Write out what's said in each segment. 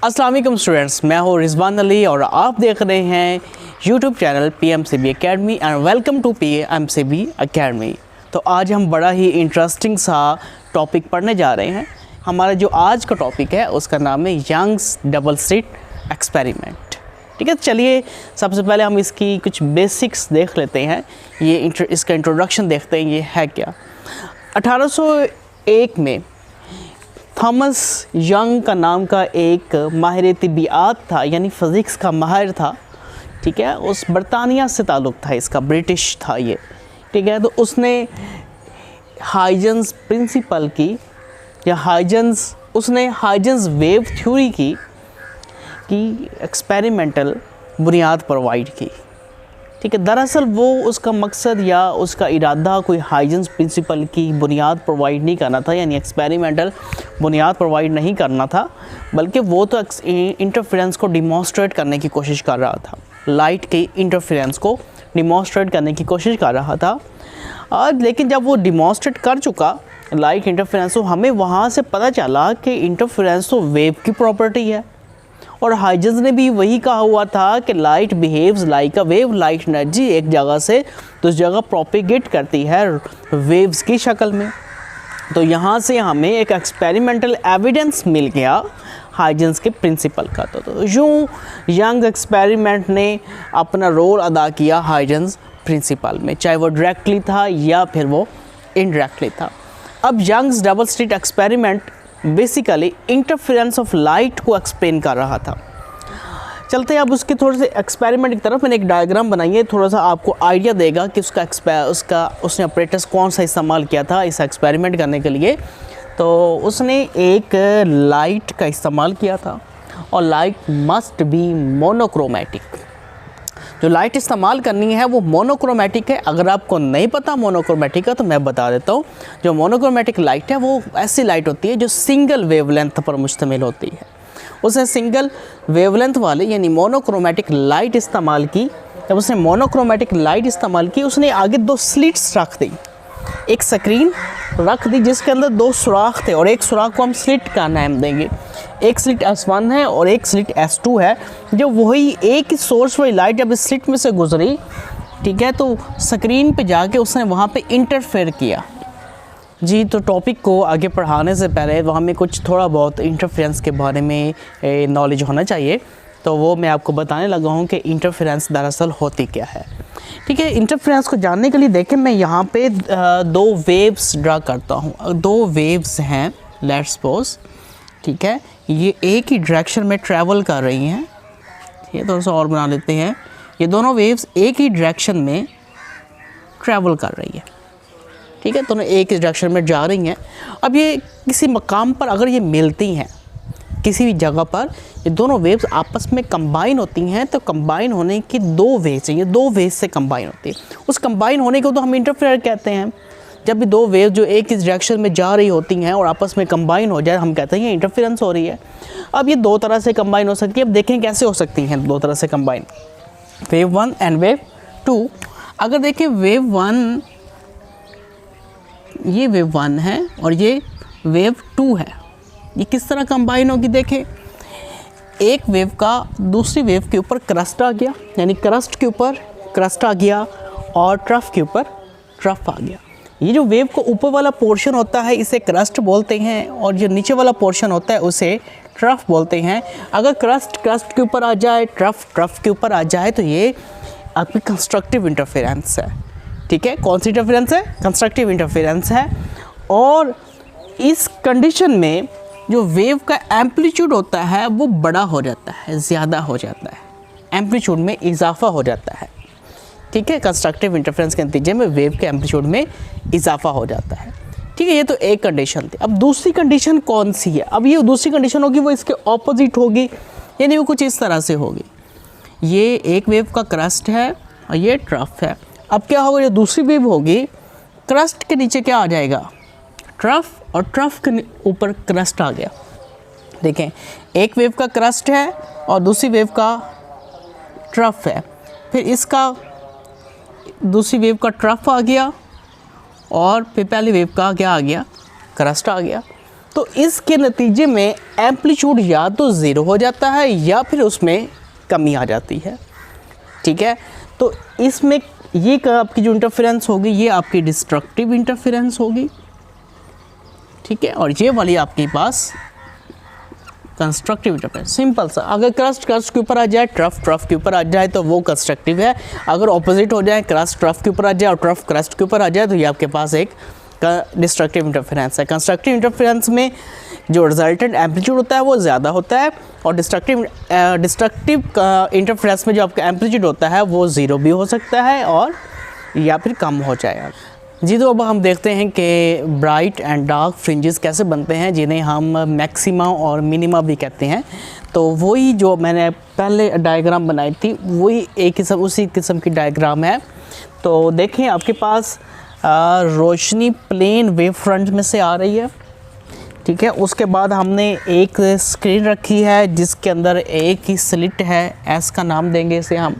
अस्सलाम वालेकुम स्टूडेंट्स, मैं हूँ रिजवान अली और आप देख रहे हैं YouTube channel PMCB academy and welcome to PMCB academy. तो आज हम बड़ा ही इंटरेस्टिंग सा टॉपिक पढ़ने जा रहे हैं। हमारा जो आज का टॉपिक है उसका नाम है यंग्स डबल स्लिट एक्सपेरिमेंट। ठीक है, चलिए सबसे पहले हम इसकी कुछ बेसिक्स देख लेते हैं। इसका इंट्रोडक्शन देखते हैं, ये है क्या। 1801 में थॉमस यंग का नाम का एक माहिर तिब्बियात था, यानी फ़िज़िक्स का माहिर था। ठीक है, उस बरतानिया से ताल्लुक़ था इसका, ब्रिटिश था ये। ठीक है, तो उसने हाइजेंस प्रिंसिपल की या हाइजेंस वेव थ्योरी की एक्सपेरिमेंटल बुनियाद प्रोवाइड की। ठीक है, दरअसल वो उसका मकसद या उसका इरादा कोई हाइजेंस प्रिंसिपल की बुनियाद प्रोवाइड नहीं करना था, यानी एक्सपेरिमेंटल बुनियाद प्रोवाइड नहीं करना था, बल्कि वो तो इंटरफेरेंस को डिमॉन्स्ट्रेट करने की कोशिश कर रहा था। लाइट के इंटरफेरेंस को डिमॉन्स्ट्रेट करने की कोशिश कर रहा था। और लेकिन जब वो डिमॉन्स्ट्रेट कर चुका लाइट इंटरफेरेंस, तो हमें वहाँ से पता चला कि इंटरफेरेंस तो वेव की प्रॉपर्टी है। और हाइजेंस ने भी वही कहा हुआ था कि light behaves like a wave, light energy एक जगह से दूसरी जगह प्रोपिगेट करती है वेव्स की शक्ल में। तो यहाँ से हमें एक एक्सपेरिमेंटल एविडेंस मिल गया हाइजेंस के प्रिंसिपल का। तो यूँ यंग एक्सपेरिमेंट ने अपना रोल अदा किया हाइजेंस प्रिंसिपल में, चाहे वो डायरेक्टली था या फिर वो इनडायरेक्टली था। अब Young's double slit experiment basically interference of light को एक्सप्लेन कर रहा था। चलते हैं अब उसके थोड़े से एक्सपेरिमेंट की तरफ। मैंने एक डायग्राम बनाई है, थोड़ा सा आपको आइडिया देगा कि उसने ऑपरेटर्स कौन सा इस्तेमाल किया था इस एक्सपेरिमेंट करने के लिए। तो उसने एक लाइट का इस्तेमाल किया था और लाइट मस्ट बी मोनोक्रोमेटिक। जो लाइट इस्तेमाल करनी है वो मोनोक्रोमेटिक है। अगर आपको नहीं पता मोनोक्रोमेटिक का तो मैं बता देता हूँ। जो मोनोक्रोमेटिक लाइट है वो ऐसी लाइट होती है जो सिंगल वेवलेंथ पर मुश्तमिल होती है। उसने सिंगल वेवलेंथ वाले यानी मोनोक्रोमेटिक लाइट इस्तेमाल की। जब उसने मोनोक्रोमेटिक लाइट इस्तेमाल की, उसने आगे दो स्लिट्स रख दी, एक स्क्रीन रख दी जिसके अंदर दो सुराख थे और एक सुराख को हम स्लिट का नाम देंगे। एक स्लिट S1 है और एक स्लिट S2 है। जो वही एक ही सोर्स वाली लाइट जब इस स्लिट में से गुजरी, ठीक है, तो स्क्रीन पे जाके उसने वहाँ पे इंटरफेयर किया। जी, तो टॉपिक को आगे पढ़ाने से पहले वहाँ में कुछ थोड़ा बहुत इंटरफेरेंस के बारे में नॉलेज होना चाहिए। तो वो मैं आपको बताने लगा हूँ कि इंटरफेरेंस दरअसल होती क्या है। ठीक है, इंटरफेरेंस को जानने के लिए देखें, मैं यहाँ पे दो वेव्स ड्रा करता हूँ। दो वेव्स हैं, लेट्स सपोज। ठीक है, ये एक ही डायरेक्शन में ट्रैवल कर रही हैं। ये थोड़ा सा और बना लेते हैं। ये दोनों वेव्स एक ही डायरेक्शन में ट्रैवल कर रही है। ठीक है, दोनों एक ही डायरेक्शन में जा रही हैं। अब ये किसी मकाम पर अगर ये मिलती हैं, किसी भी जगह पर ये दोनों वेव्स आपस में कंबाइन होती हैं, तो कंबाइन होने की दो वेव्स हैं, ये दो वेव्स से कंबाइन होती है। उस कंबाइन होने को तो हम इंटरफेयर कहते हैं। जब भी दो वेव जो एक इस डायरेक्शन में जा रही होती हैं और आपस में कंबाइन हो जाए, हम कहते हैं ये इंटरफेरेंस हो रही है। अब ये दो तरह से कंबाइन हो सकती है। अब देखें कैसे हो सकती हैं दो तरह से कंबाइन, वेव 1 एंड वेव 2। अगर देखें वेव 1, ये वेव 1 है और ये वेव 2 है, ये किस तरह कंबाइन होगी। देखें, एक वेव का दूसरी वेव के ऊपर क्रस्ट आ गया, यानी क्रस्ट के ऊपर क्रस्ट आ गया और ट्रफ के ऊपर ट्रफ आ गया। ये जो वेव को ऊपर वाला पोर्शन होता है इसे क्रस्ट बोलते हैं और जो नीचे वाला पोर्शन होता है उसे ट्रफ बोलते हैं। अगर क्रस्ट के ऊपर आ जाए, ट्रफ के ऊपर आ जाए, तो ये आपकी कंस्ट्रक्टिव इंटरफेरेंस है। ठीक है, कौन सी इंटरफेरेंस है? कंस्ट्रक्टिव इंटरफेरेंस है। और इस कंडीशन में जो वेव का एम्पलीट्यूड होता है वो बड़ा हो जाता है, ज़्यादा हो जाता है, एम्पलीट्यूड में इजाफा हो जाता है। ठीक है, कंस्ट्रक्टिव इंटरफेरेंस के नतीजे में वेव के एम्पलीट्यूड में इजाफा हो जाता है। ठीक है, ये तो एक कंडीशन थी। अब दूसरी कंडीशन कौन सी है? अब ये दूसरी कंडीशन होगी वो इसके ऑपोजिट होगी, यानी वो कुछ इस तरह से होगी। ये एक वेव का क्रस्ट है और ये ट्रफ है। अब क्या होगा, जो दूसरी वेव होगी, क्रस्ट के नीचे क्या आ जाएगा? ट्रफ, और ट्रफ के ऊपर क्रस्ट आ गया। देखें, एक वेव का क्रस्ट है और दूसरी वेव का ट्रफ है। फिर इसका दूसरी वेव का ट्रफ आ गया और फिर पहली वेव का क्या आ गया? क्रस्ट आ गया। तो इसके नतीजे में एम्पलीट्यूड या तो ज़ीरो हो जाता है या फिर उसमें कमी आ जाती है। ठीक है, तो इसमें ये आपकी जो इंटरफेरेंस होगी ये आपकी डिस्ट्रक्टिव इंटरफेरेंस होगी। ठीक है, और ये वाली आपके पास कंस्ट्रक्टिव इंटरफेरेंस। सिंपल सा, अगर क्रस्ट के ऊपर आ जाए, ट्रफ के ऊपर आ जाए तो वो कंस्ट्रक्टिव है। अगर ऑपोजिट हो जाए, क्रस्ट ट्रफ के ऊपर आ जाए और ट्रफ क्रस्ट के ऊपर आ जाए तो ये आपके पास एक डिस्ट्रक्टिव इंटरफेरेंस है। कंस्ट्रक्टिव इंटरफेरेंस में जो रिजल्टेंट एम्पलीट्यूड होता है वो ज़्यादा होता है और डिस्ट्रक्टिव इंटरफेरेंस में जो आपका एम्पलीट्यूड होता है वो ज़ीरो भी हो सकता है और या फिर कम हो जाएगा। जी, तो अब हम देखते हैं कि ब्राइट एंड डार्क फ्रिंजेस कैसे बनते हैं, जिन्हें हम मैक्सिमा और मिनिमा भी कहते हैं। तो वही जो मैंने पहले डायग्राम बनाई थी वही उसी किस्म की डायग्राम है। तो देखें, आपके पास रोशनी प्लेन वेव फ्रंट में से आ रही है। ठीक है, उसके बाद हमने एक स्क्रीन रखी है जिसके अंदर एक ही स्लिट है, एस का नाम देंगे इसे हम।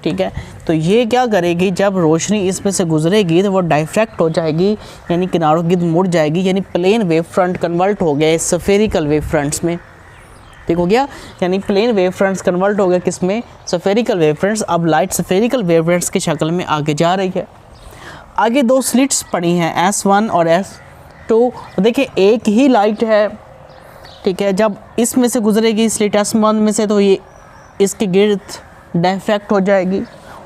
ठीक है, तो ये क्या करेगी, जब रोशनी इसमें से गुजरेगी तो वो डाइफ्रैक्ट हो जाएगी, यानी किनारों की मुड़ जाएगी, यानी प्लेन वेव फ्रंट कन्वर्ट हो गया स्फेरिकल वेव फ्रंट्स में। ठीक हो गया, यानी प्लेन वेव फ्रंट्स कन्वर्ट हो गया किस में, स्फेरिकल वेव फ्रंट्स। अब लाइट स्फेरिकल वेव फ्रंट्स की शक्ल में आगे जा रही है। आगे दो स्लिट्स पड़ी हैं S1 और S2। देखिए एक ही लाइट है। ठीक है, जब इसमें से गुजरेगी स्लिट S1 में से तो ये इसके गिर्द डाइफ्रैक्ट हो जाएगी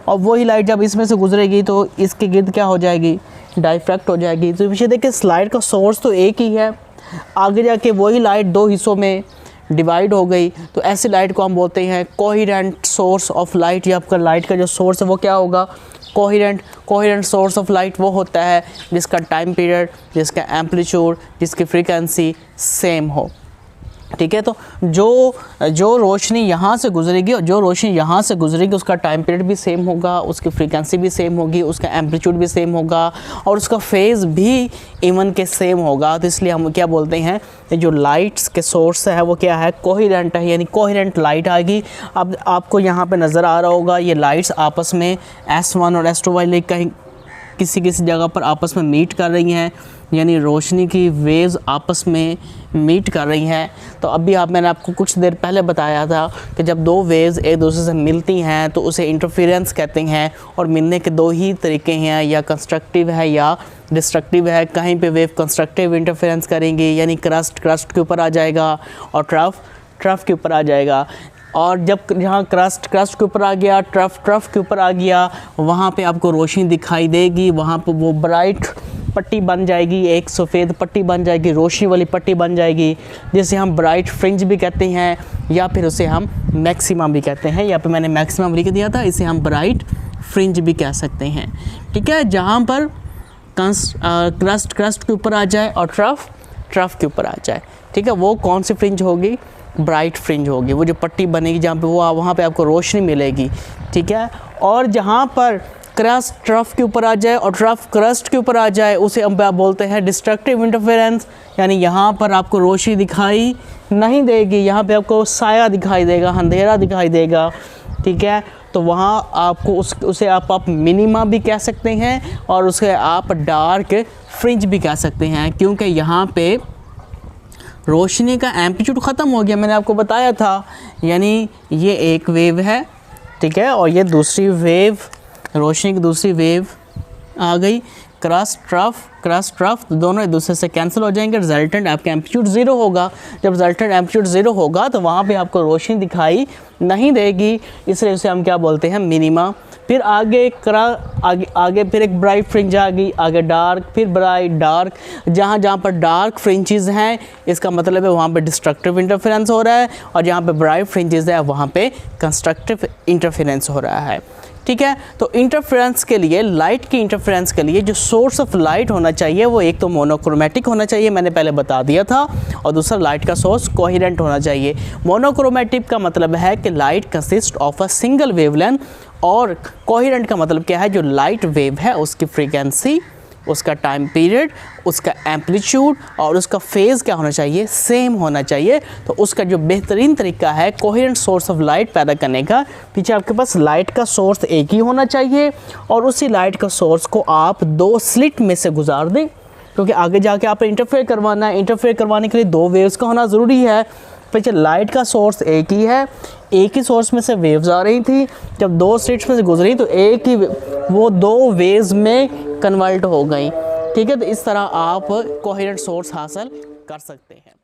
और वही लाइट जब इसमें से गुजरेगी तो इसके गिर्द क्या हो जाएगी, डाइफ्रैक्ट हो जाएगी। तो पीछे देखिए स्लाइड का सोर्स तो एक ही है, आगे जाके वही लाइट दो हिस्सों में डिवाइड हो गई। तो ऐसी लाइट को हम बोलते हैं कोहेरेंट सोर्स ऑफ लाइट। या आपका लाइट का जो सोर्स है वो क्या होगा, कोहेरेंट सोर्स ऑफ लाइट वो होता है जिसका टाइम पीरियड, जिसका एम्पलीट्यूड, जिसकी फ्रीक्वेंसी सेम हो। ठीक है, तो जो रोशनी यहाँ से गुजरेगी और जो रोशनी यहाँ से गुजरेगी उसका टाइम पीरियड भी सेम होगा, उसकी फ्रीक्वेंसी भी सेम होगी, उसका एम्पलीट्यूड भी सेम होगा और उसका फेज़ भी इवन के सेम होगा। तो इसलिए हम क्या बोलते हैं, जो लाइट्स के सोर्स है वो क्या है, कोहेरेंट है, यानी कोहेरेंट लाइट आएगी। अब आपको यहाँ पे नज़र आ रहा होगा ये लाइट्स आपस में S1 और S2 वाले कहीं किसी जगह पर आपस में मीट कर रही हैं, यानी रोशनी की वेव्स आपस में मीट कर रही हैं। तो अभी मैंने आपको कुछ देर पहले बताया था कि जब दो वेव्स एक दूसरे से मिलती हैं तो उसे इंटरफेरेंस कहते हैं और मिलने के दो ही तरीके हैं, या कंस्ट्रक्टिव है या डिस्ट्रक्टिव है। कहीं पे वेव कंस्ट्रक्टिव इंटरफेरेंस करेंगे यानी क्रस्ट के ऊपर आ जाएगा और ट्रफ के ऊपर आ जाएगा। और जब जहाँ क्रस्ट के ऊपर आ गया, ट्रफ के ऊपर आ गया, वहाँ पे आपको रोशनी दिखाई देगी, वहाँ पे वो ब्राइट पट्टी बन जाएगी, एक सफ़ेद पट्टी बन जाएगी, रोशनी वाली पट्टी बन जाएगी, जिसे हम ब्राइट फ्रिंज भी कहते हैं या फिर उसे हम मैक्सिमा भी कहते हैं। यहाँ पे मैंने मैक्सिमम लिख दिया था, इसे हम ब्राइट फ्रिंज भी कह सकते हैं। ठीक है, जहाँ पर क्रस्ट के ऊपर आ जाए और ट्रफ के ऊपर आ जाए। ठीक है, वो कौन सी फ्रिंज होगी, ब्राइट फ्रिंज होगी, वो जो पट्टी बनेगी जहाँ पे वहाँ पे आपको रोशनी मिलेगी। ठीक है, और जहाँ पर क्रस्ट ट्रफ के ऊपर आ जाए और ट्रफ क्रस्ट के ऊपर आ जाए उसे हम बोलते हैं डिस्ट्रक्टिव इंटरफेरेंस, यानी यहाँ पर आपको रोशनी दिखाई नहीं देगी, यहाँ पे आपको साया दिखाई देगा, अंधेरा दिखाई देगा। ठीक है, तो वहाँ आपको उसे आप मिनिमा भी कह सकते हैं और उसे आप डार्क फ्रिंज भी कह सकते हैं, क्योंकि यहाँ पे रोशनी का एम्पलीट्यूड ख़त्म हो गया, मैंने आपको बताया था। यानी ये एक वेव है, ठीक है, और ये दूसरी वेव, रोशनी की दूसरी वेव आ गई। क्रस्ट ट्रफ दोनों एक दूसरे से कैंसिल हो जाएंगे, रिजल्टेंट आपका एम्पलीट्यूड ज़ीरो होगा। जब रिजल्टेंट एम्पलीट्यूड ज़ीरो होगा तो वहाँ पे आपको रोशनी दिखाई नहीं देगी, इसलिए उसे हम क्या बोलते हैं, मिनिमा। फिर आगे फिर एक ब्राइट फ्रिंज आ गई, आगे डार्क, फिर ब्राइट डार्क। जहाँ पर डार्क फ्रिंजेस हैं इसका मतलब है वहाँ पे डिस्ट्रक्टिव इंटरफेरेंस हो रहा है, और जहाँ पे ब्राइट फ्रिंजेस है वहाँ पे कंस्ट्रक्टिव इंटरफेरेंस हो रहा है। ठीक है, तो इंटरफेरेंस के लिए, लाइट की इंटरफेरेंस के लिए जो सोर्स ऑफ लाइट होना चाहिए वो एक तो मोनोक्रोमेटिक होना चाहिए, मैंने पहले बता दिया था, और दूसरा लाइट का सोर्स कोहेरेंट होना चाहिए। मोनोक्रोमेटिक का मतलब है कि light consist of a single wavelength, और कोहेरेंट का मतलब क्या है, जो लाइट वेव है उसकी फ्रीक्वेंसी, उसका टाइम पीरियड, उसका एम्पलीट्यूड और उसका फेज़ क्या होना चाहिए, सेम होना चाहिए। तो उसका जो बेहतरीन तरीका है कोहेरेंट सोर्स ऑफ लाइट पैदा करने का, पीछे आपके पास लाइट का सोर्स एक ही होना चाहिए और उसी लाइट का सोर्स को आप दो स्लिट में से गुजार दें। क्योंकि आगे जाके आपने इंटरफेयर करवाना है। इंटरफेयर करवाने के लिए 2 वेव्स का होना ज़रूरी है। फिर लाइट का सोर्स एक ही है, एक ही सोर्स में से वेव्स आ रही थी, जब 2 स्लिट्स में से गुजरी तो एक ही वो 2 वेव्स में कन्वर्ट हो गई। ठीक है, तो इस तरह आप कोहेरेंट सोर्स हासिल कर सकते हैं।